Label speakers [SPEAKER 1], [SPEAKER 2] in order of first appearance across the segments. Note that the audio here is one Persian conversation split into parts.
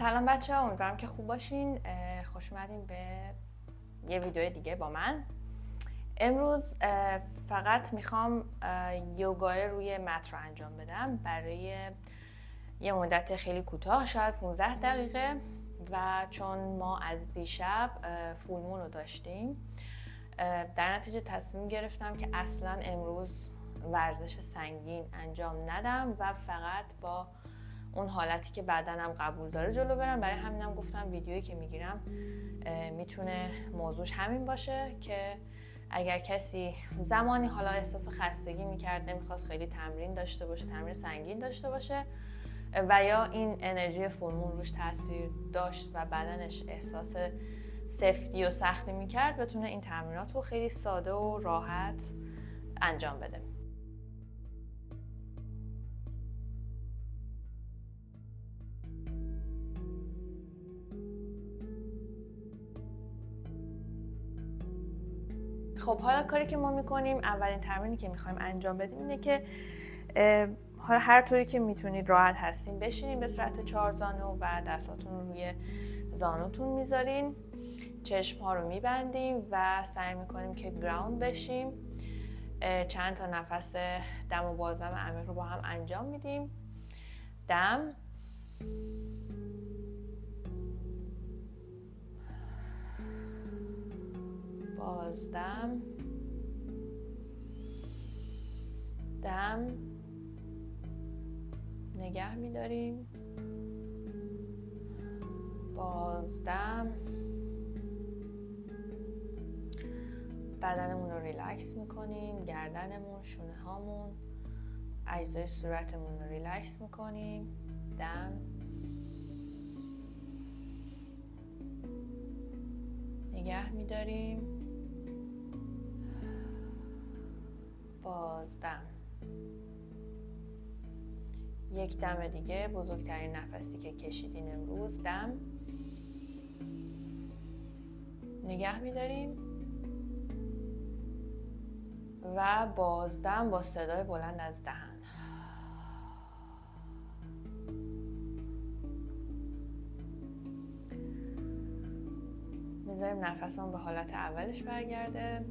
[SPEAKER 1] سلام بچه ها، امیدوارم که خوب باشین. خوش اومدین به یه ویدیو دیگه با من. امروز فقط میخوام یوگای روی مت رو انجام بدم برای یه مدت خیلی کوتاه، شاید 15 دقیقه. و چون ما از دیشب فول مون رو داشتیم، در نتیجه تصمیم گرفتم که اصلا امروز ورزش سنگین انجام ندم و فقط با اون حالتی که بدنم قبول داره جلو برم. برای همینم گفتم ویدیویی که میگیرم میتونه موضوعش همین باشه که اگر کسی زمانی حالا احساس خستگی میکرد، نمیخواست خیلی تمرین داشته باشه، تمرین سنگین داشته باشه، و یا این انرژی فولمون روش تاثیر داشت و بدنش احساس سفتی و سختی میکرد، بتونه این تمرینات رو خیلی ساده و راحت انجام بده. خب حالا کاری که ما میکنیم، اولین تمرینی که میخوایم انجام بدیم اینه که حالا هر طوری که میتونید راحت هستین بشینین به صورت 4 زانو و دستاتون رو روی زانوتون میذارین، چشم ها رو میبندیم و سعی میکنیم که گراوند بشیم. چند تا نفس دم و بازدم عمیق رو با هم انجام میدیم. دم، بازدم، دم، نگه میداریم، بازدم. بدنمون رو ریلکس میکنیم، گردنمون، شونه هامون، اجزای صورتمون رو ریلکس میکنیم. دم، نگه میداریم، بازدم. یک دم دیگه، بزرگترین نفسی که کشیدین امروز. دم، نگه میداریم و بازدم با صدای بلند از دهن. میذاریم نفسمون به حالت اولش برگرده.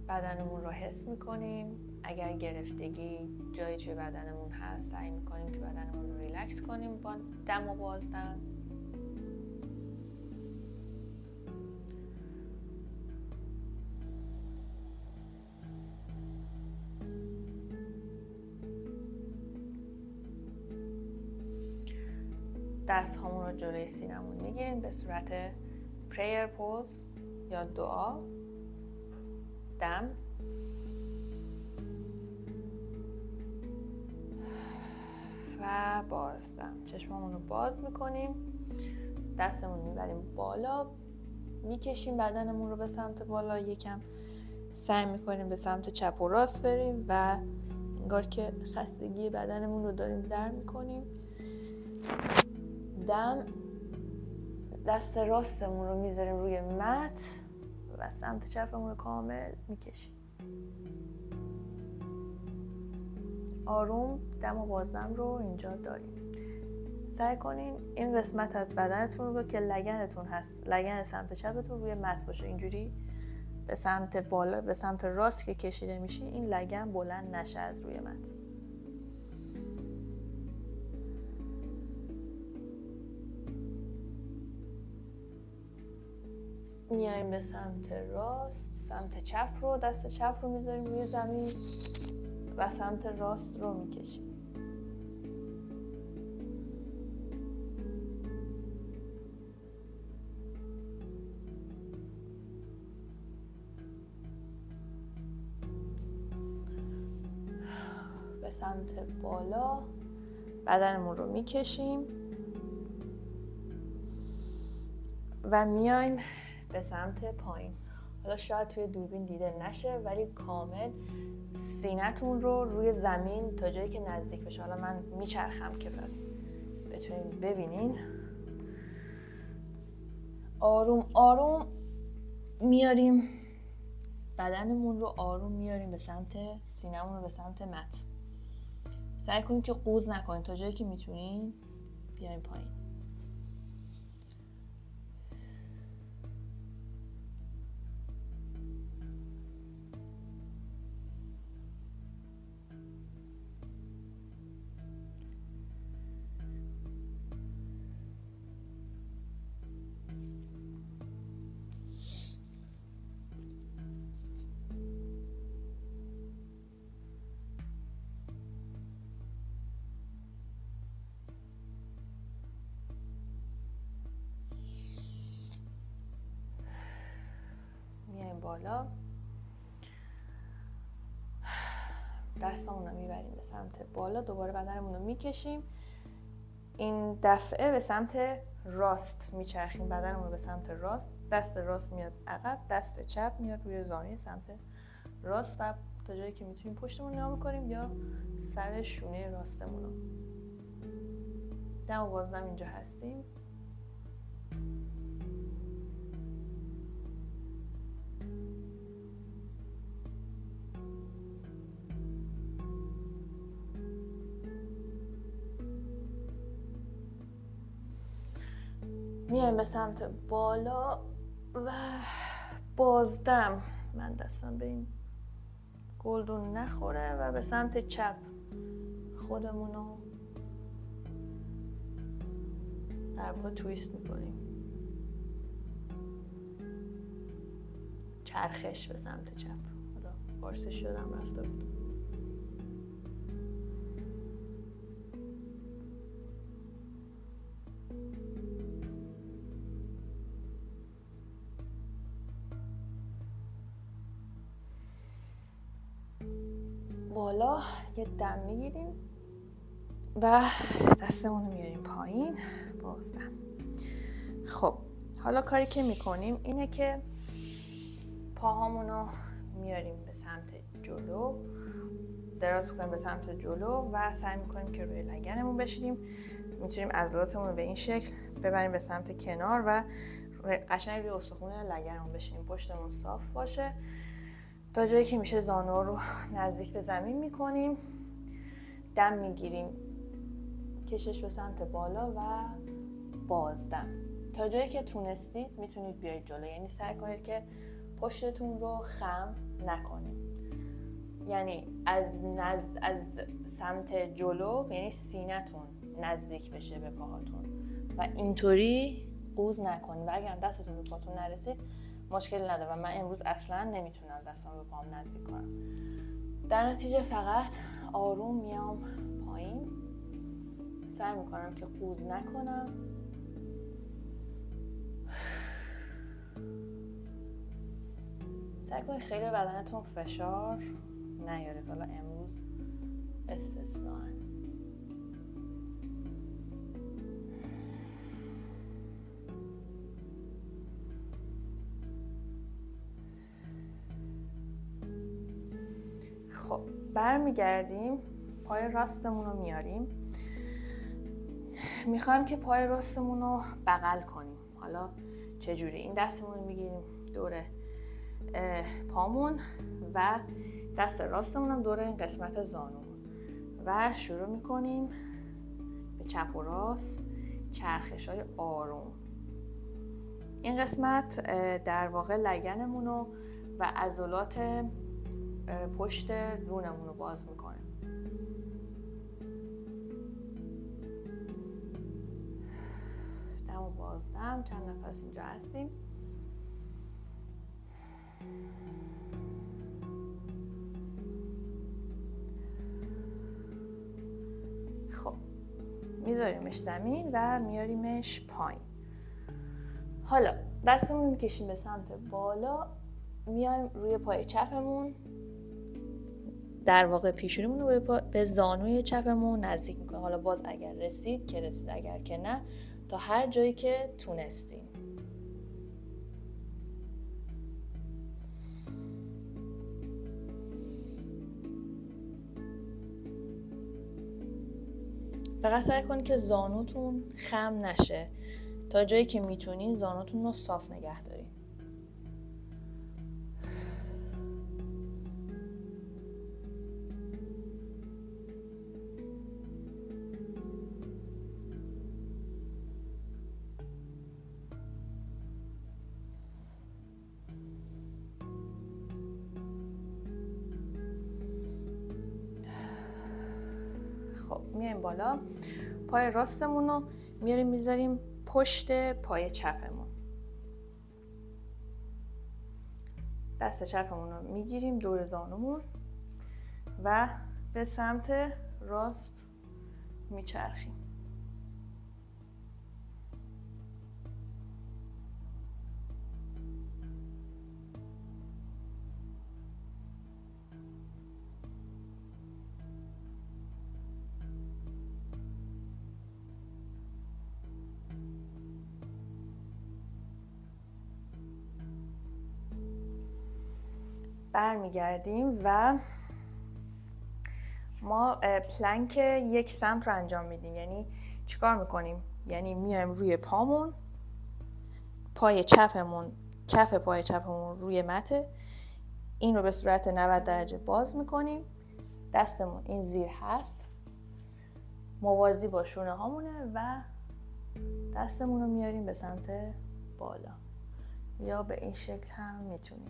[SPEAKER 1] بدنمون رو حس میکنیم. اگر گرفتگی جایی توی بدنمون هست، سعی میکنیم که بدنمون رو ریلکس کنیم با دم و بازدم. دست هامون رو جلوی سینمون میگیریم به صورت پریر پوز یا دعا. دم، و بازدم. چشممون رو باز میکنیم، دستمون میبریم بالا، میکشیم بدنمون رو به سمت بالا، یکم سعی میکنیم به سمت چپ و راست بریم و انگار که خستگی بدنمون رو داریم در میکنیم. دم، دست راستمون رو میذاریم روی مت و سمت چپمون رو کامل میکشیم. آروم دم و بازدم رو اینجا داریم. سعی کنین این قسمت از بدنتون رو که لگنتون هست، لگن سمت چپتون روی مت باشه، اینجوری به سمت بالا، به سمت راست که کشیده میشین، این لگن بلند نشه از روی مت. میایم به سمت راست، سمت چپ رو، دست چپ رو میذاریم روی زمین و سمت راست رو میکشیم. به سمت بالا بدنمون رو میکشیم و میایم به سمت پایین. حالا شاید توی دوربین دیده نشه، ولی کامل سینه‌تون رو روی زمین تا جایی که نزدیک بشه. حالا من میچرخم که پس بتونین ببینین. آروم آروم میاریم بدنمون رو، آروم میاریم به سمت سینه‌مون رو، به سمت مت. سعی کنید که قوز نکنید، تا جایی که میتونین بیاین پایین. میایم بالا، دستمون رو میبریم به سمت بالا، دوباره بدنمون رو میکشیم، این دفعه به سمت راست میچرخیم بدنمون رو به سمت راست، دست راست میاد عقب، دست چپ میاد روی زانوی سمت راست و تا جایی که میتونیم پشتمون نگاه میکنیم یا سر شونه راستمون رو. دم و بازدم اینجا هستیم. میایم به سمت بالا و بازدم، من دستم به این گلدون نخوره و به سمت چپ خودمونو در واقع تویست میکنیم، چرخش به سمت چپ. حالا فارسی شدم رفته بود. بالا یه دم میگیریم و دستمون رو میاریم پایین، بازدم. خب حالا کاری که میکنیم اینه که پاهامون رو میاریم به سمت جلو، دراز میکنیم به سمت جلو و سعی میکنیم که روی لگنمون بشینیم. میتونیم عضلاتمون رو به این شکل ببریم به سمت کنار و قشنگ روی استخوان لگنمون بشینیم، پشتمون صاف باشه. تا جایی که میشه زانو رو نزدیک به زمین میکنیم، دم میگیریم، کشش به سمت بالا و بازدم. تا جایی که تونستید میتونید بیایید جلو، یعنی سعی کنید که پشتتون رو خم نکنید، یعنی از سمت جلو، یعنی سینه‌تون نزدیک بشه به پاهاتون و اینطوری قوز نکنید و اگر دستتون به پاتون نرسید مشکلی نداره و من امروز اصلا نمیتونم دستم به پام نزدیک کنم. در نتیجه فقط آروم میام پایین، سعی میکنم که قوز نکنم. سعی کنید خیلی بدنتون فشار نیارید، حالا امروز استثناء. خب برمیگردیم، پای راستمون رو میاریم، میخوایم که پای راستمون رو بغل کنیم. حالا چجوری؟ این دستمون رو میگیریم دور پامون و دست راستمون هم دور این قسمت زانومون و شروع میکنیم به چپ و راست چرخش‌های آروم. این قسمت در واقع لگنمون و عضلات پشت رونمون رو باز میکنه. دم و بازدم، چند نفس اینجا هستیم. خب میذاریمش زمین و میاریمش پایین. حالا دستمون میکشیم به سمت بالا، میایم روی پای چپمون، در واقع پیشونیمون رو به زانوی چپمون نزدیک میکنیم. حالا باز اگر رسید که رسید، اگر که نه تا هر جایی که تونستین. فقط سعی کنید که زانوتون خم نشه، تا جایی که میتونین زانوتون رو صاف نگه دارین. خب میایم بالا، پای راستمون رو میاریم میذاریم پشت پای چپمون. دست چپمون رو میگیریم دور زانومون و به سمت راست میچرخیم. برمیگردیم و ما پلنک یک سمت رو انجام میدیم. یعنی چیکار میکنیم؟ یعنی میایم روی پامون، پای چپمون، کف پای چپمون روی مته، این رو به صورت 90 درجه باز میکنیم، دستمون این زیر هست موازی با شونه هامونه و دستمون رو میاریم به سمت بالا، یا به این شکل هم میتونیم.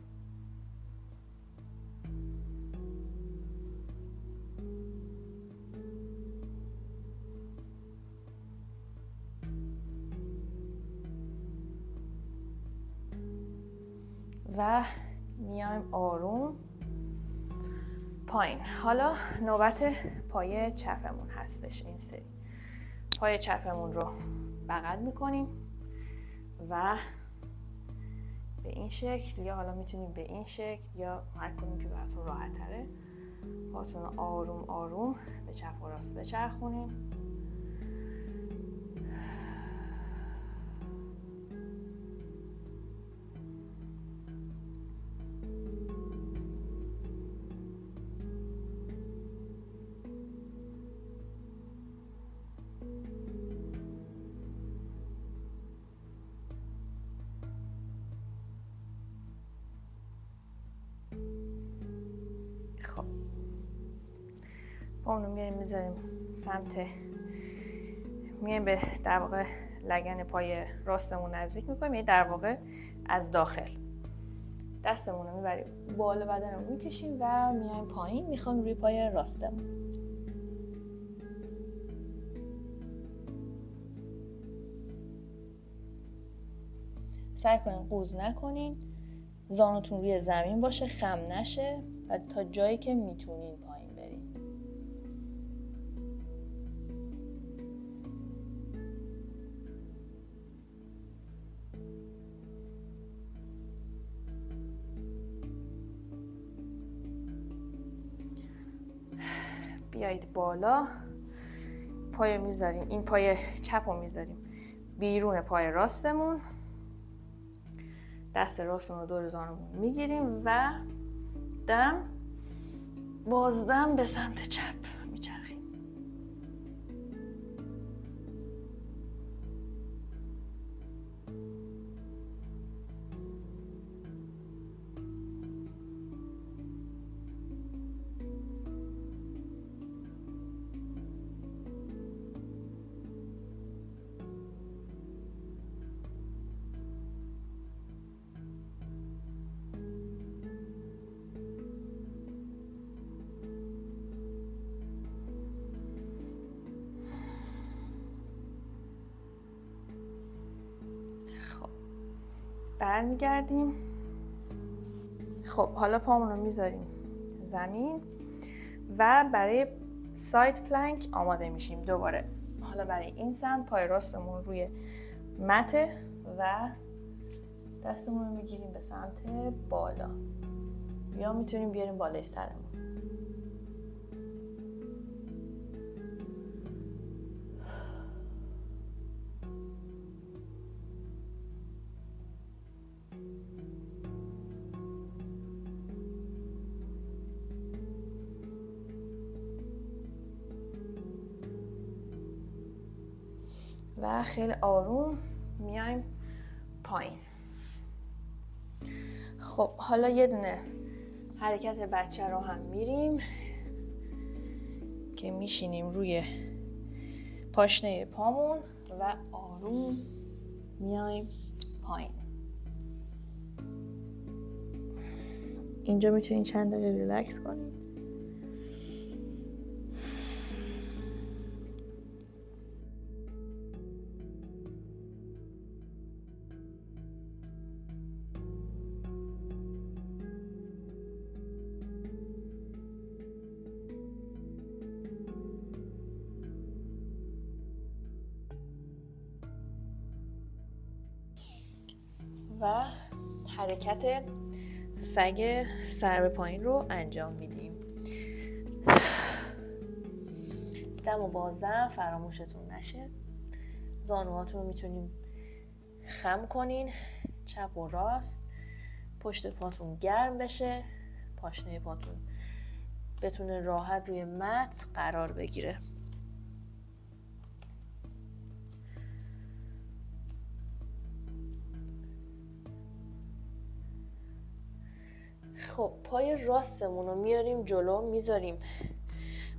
[SPEAKER 1] و میایم آروم پایین. حالا نوبت پای چپمون هستش. این سری پای چپمون رو بغل میکنیم و به این شکل، یا حالا میتونیم به این شکل، یا هر کدوم که براتون راحت تره، پاتون رو آروم آروم به چپ و راست بچرخونیم. خب پا اونو میاریم میذاریم سمت، میایم به در واقع لگن پای راستمون نزدیک میکنیم، یعنی در واقع از داخل دستمون رو میبریم بالا، بدن رو میکشیم و میایم پایین، میخوایم روی پای راستمون. سعی کنین قوز نکنین، زانوتون روی زمین باشه، خم نشه و تا جایی که میتونین پایین برین. بیایید بالا، پای میذاریم، این پای چپ رو میذاریم بیرون پای راستمون، دست راستمون رو دور زانومون میگیریم و بازدم به سمت چپ میچرخیم. برمیگردیم. خب حالا پامون رو میذاریم زمین و برای ساید پلنک آماده میشیم. دوباره حالا برای این سمت پای راستمون روی مته و دستمون رو میگیریم به سمت بالا، یا میتونیم بیاریم بالای سرمون. و خیلی آروم میایم پایین. خب حالا یه دونه حرکت بچه رو هم میریم که میشینیم روی پاشنه پامون و آروم میایم پایین. اینجا میتونید چند دقیقه ریلکس کنید. و حرکت سگ سر به پایین رو انجام میدیم. دم و بازدم فراموشتون نشه. زانوهاتون رو میتونیم خم کنین، چپ و راست، پشت پاتون گرم بشه، پاشنه پاتون بتونه راحت روی مت قرار بگیره. خب پای راستمون رو میاریم جلو، میذاریم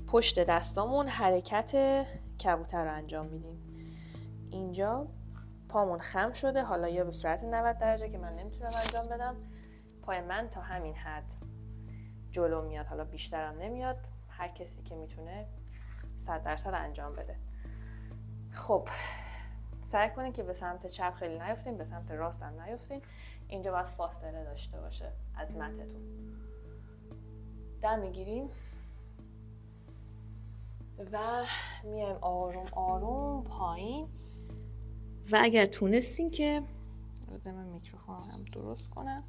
[SPEAKER 1] پشت دستامون، حرکت کبوتر رو انجام میدیم. اینجا پامون خم شده، حالا یا به صورت 90 درجه که من نمیتونم انجام بدم، پای من تا همین حد جلو میاد، حالا بیشترم نمیاد، هر کسی که میتونه 100% انجام بده. خب سعی کنین که به سمت چپ خیلی نیفتین، به سمت راست هم نیفتین. اینجا باید فاصله داشته باشه از متتون. دم میگیریم و میایم آروم آروم پایین. و اگر تونستین که بذار من میکروفون هم درست کنم،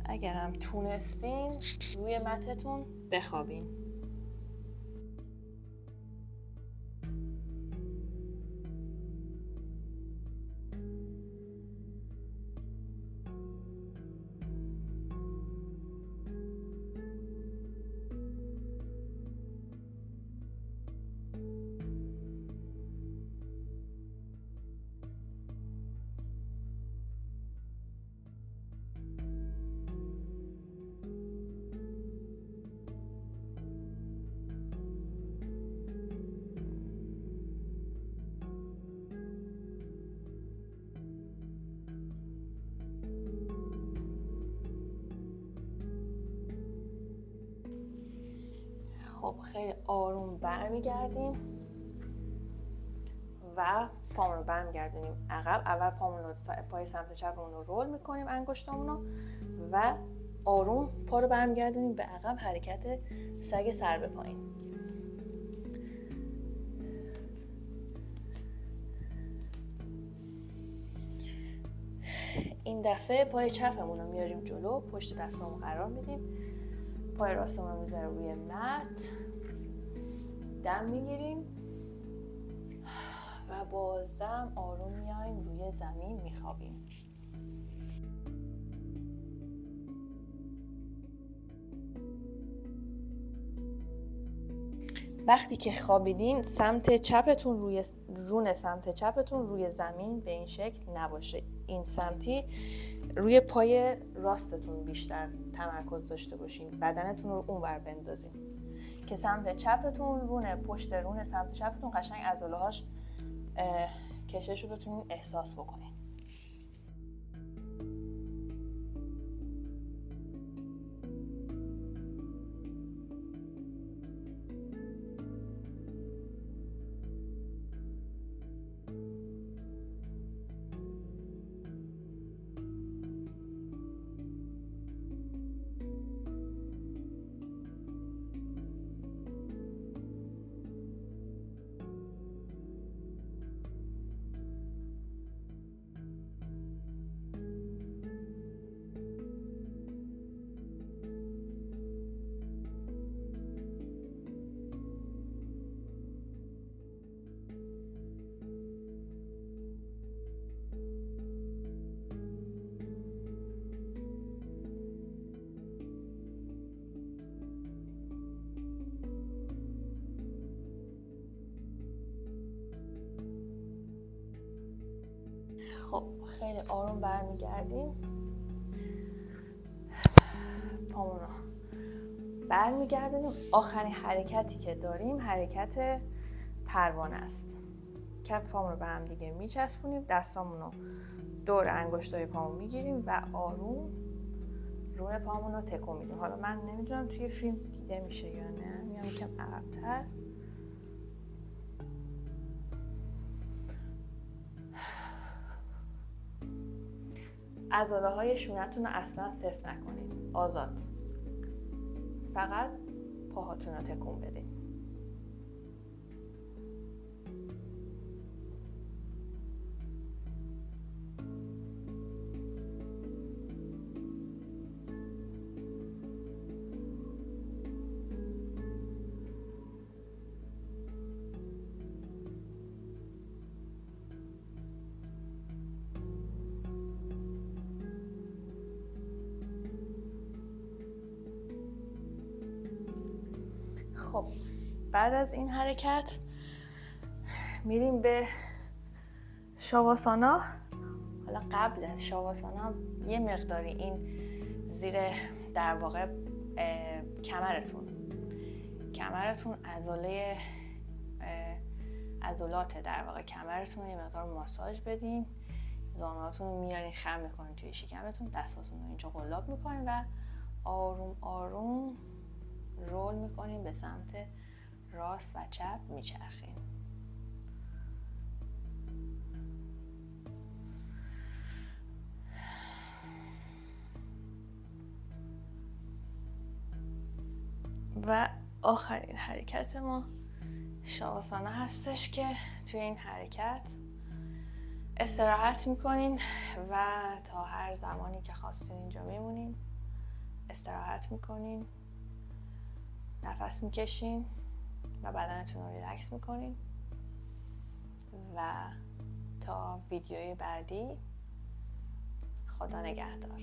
[SPEAKER 1] اگر هم تونستین روی متتون بخوابین. خب خیلی آروم برمیگردیم و پامون رو برمیگردونیم عقب. اول پامون رو پای سمت چپمون رو رول میکنیم، انگشتامون رو، و آروم پا رو برمیگردونیم به عقب، حرکت سگ سر به پایین. این دفعه پای چپمون رو میاریم جلو، پشت دستامون قرار میدیم، پای راستمون رو میذاریم روی مت، دم میگیریم و بازدم آروم میایم روی زمین میخوابیم. وقتی که خوابیدین سمت چپتون رون سمت چپتون روی زمین به این شکل نباشه. این سمتی روی پای راستتون بیشتر تمرکز داشته باشین، بدنتون رو اونور بندازین که سمت چپتون پشت رون سمت چپتون قشنگ عضله‌هاش کشش رو بتونین احساس بکنین. خب خیلی آروم برمیگردیم، پامون رو برمیگردیم. آخرین حرکتی که داریم حرکت پروانه است. کف پامون رو به هم دیگه میچسبونیم، دستامون رو دور انگشتای پامون میگیریم و آروم رون پامون رو تکون میدیم. حالا من نمیدونم توی فیلم دیده میشه یا نه، میام یکم عقب‌تر. عضله‌های شونتون رو اصلا صفر نکنید، آزاد، فقط پاهاتون رو تکون بدین. بعد از این حرکت میریم به شاواسانا. حالا قبل از شاواسانا یه مقداری این زیر در واقع کمرتون عضلات در واقع کمرتون رو یه مقدار ماساژ بدین. زانوهاتون رو میارین خم میکنین توی شکمتون، دستاتون رو اینجا قلاب میکنین و آروم آروم رول میکنین به سمت راست و چپ میچرخین. و آخرین حرکت ما شاواسانا هستش که توی این حرکت استراحت میکنین و تا هر زمانی که خواستین اینجا میمونین. استراحت میکنین، نفس میکشین و بدنتون رو ریلکس میکنین و تا ویدیوی بعدی خدا نگهدار.